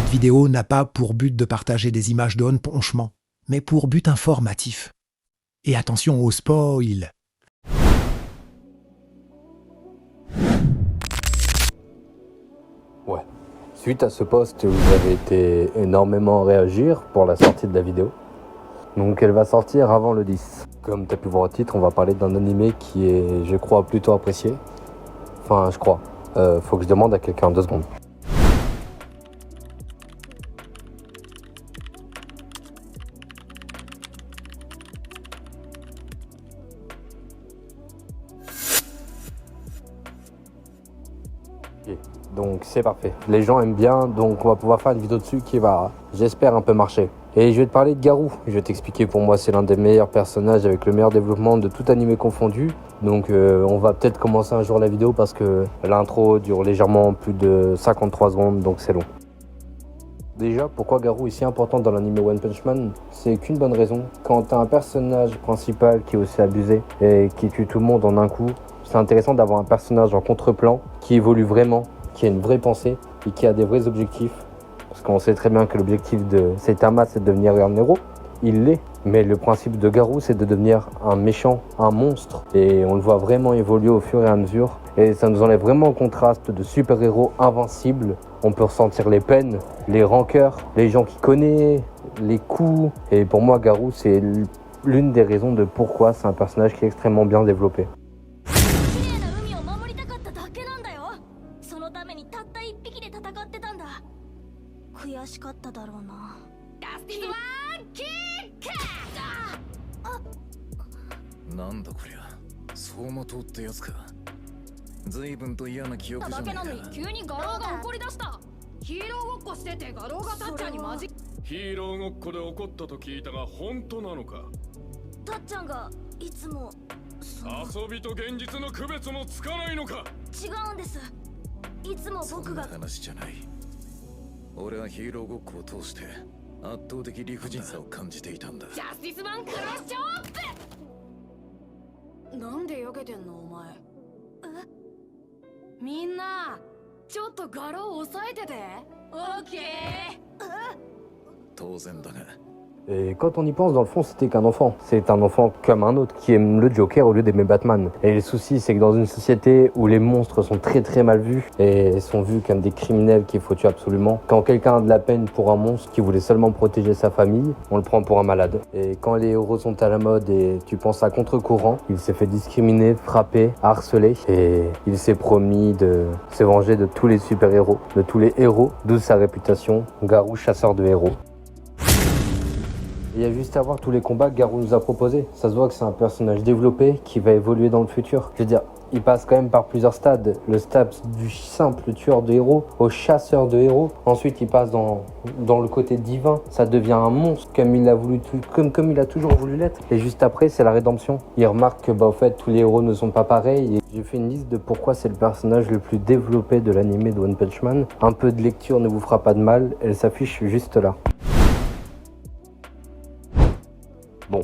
Cette vidéo n'a pas pour but de partager des images de One Punch Man, mais pour but informatif. Et attention au spoil. Ouais. Suite à ce post, vous avez été énormément à réagir pour la sortie de la vidéo. Donc elle va sortir avant le 10. Comme tu as pu voir au titre, on va parler d'un animé qui est, je crois, plutôt apprécié. Enfin, je crois. Faut que je demande à quelqu'un 2 secondes. Donc c'est parfait. Les gens aiment bien, donc on va pouvoir faire une vidéo dessus qui va, j'espère, un peu marcher. Et je vais te parler de Garou. Je vais t'expliquer, pour moi c'est l'un des meilleurs personnages avec le meilleur développement de tout animé confondu. Donc on va peut-être commencer un jour la vidéo parce que l'intro dure légèrement plus de 53 secondes, donc c'est long. Déjà, pourquoi Garou est si important dans l'anime One Punch Man? C'est qu'une bonne raison. Quand t'as un personnage principal qui est aussi abusé et qui tue tout le monde en un coup, c'est intéressant d'avoir un personnage en contre-plan qui évolue vraiment, qui a une vraie pensée et qui a des vrais objectifs. Parce qu'on sait très bien que l'objectif de Saitama, c'est de devenir un héros. Il l'est. Mais le principe de Garou, c'est de devenir un méchant, un monstre. Et on le voit vraiment évoluer au fur et à mesure. Et ça nous enlève vraiment le contraste de super-héros invincibles. On peut ressentir les peines, les rancœurs, les gens qu'il connaît, les coups. Et pour moi, Garou, c'est l'une des raisons de pourquoi c'est un personnage qui est extrêmement bien développé. Et quand on y pense, dans le fond, c'était qu'un enfant. C'est un enfant comme un autre qui aime le Joker au lieu d'aimer Batman. Et le souci, c'est que dans une société où les monstres sont très très mal vus et sont vus comme des criminels qu'il faut tuer absolument, quand quelqu'un a de la peine pour un monstre qui voulait seulement protéger sa famille, on le prend pour un malade. Et quand les héros sont à la mode et tu penses à contre-courant, il s'est fait discriminer, frapper, harceler. Et il s'est promis de se venger de tous les super-héros, de tous les héros, d'où sa réputation, Garou, chasseur de héros. Il y a juste à voir tous les combats que Garou nous a proposés. Ça se voit que c'est un personnage développé qui va évoluer dans le futur. Je veux dire, il passe quand même par plusieurs stades. Le stade du simple tueur de héros au chasseur de héros. Ensuite, il passe dans le côté divin. Ça devient un monstre comme il a voulu, comme il a toujours voulu l'être. Et juste après, c'est la rédemption. Il remarque que au fait, tous les héros ne sont pas pareils. Et j'ai fait une liste de pourquoi c'est le personnage le plus développé de l'anime de One Punch Man. Un peu de lecture ne vous fera pas de mal. Elle s'affiche juste là. Bon,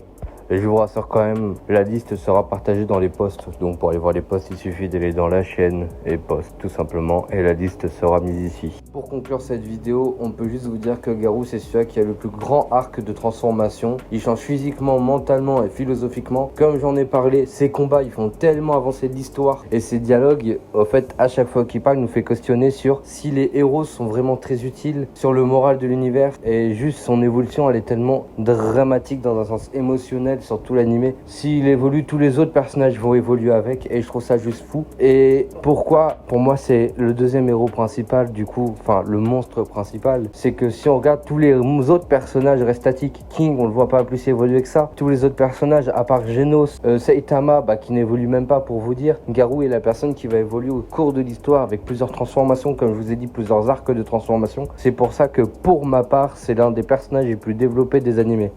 et je vous rassure quand même, la liste sera partagée dans les posts. Donc pour aller voir les posts, il suffit d'aller dans la chaîne et post tout simplement. Et la liste sera mise ici. Pour conclure cette vidéo, on peut juste vous dire que Garou, c'est celui qui a le plus grand arc de transformation. Il change physiquement, mentalement et philosophiquement. Comme j'en ai parlé, ses combats, ils font tellement avancer l'histoire. Et ses dialogues, au fait, à chaque fois qu'il parle, nous fait questionner sur si les héros sont vraiment très utiles, sur le moral de l'univers. Et juste son évolution, elle est tellement dramatique dans un sens émotionnel sur tout l'animé. S'il évolue, tous les autres personnages vont évoluer avec. Et je trouve ça juste fou. Et pourquoi? Pour moi, c'est le deuxième héros principal, du coup. Enfin, le monstre principal, c'est que si on regarde tous les autres personnages restent statiques. King, on le voit pas plus évoluer que ça. Tous les autres personnages, à part Genos, Saitama, qui n'évolue même pas pour vous dire. Garou est la personne qui va évoluer au cours de l'histoire avec plusieurs transformations, comme je vous ai dit, plusieurs arcs de transformation. C'est pour ça que, pour ma part, c'est l'un des personnages les plus développés des animés.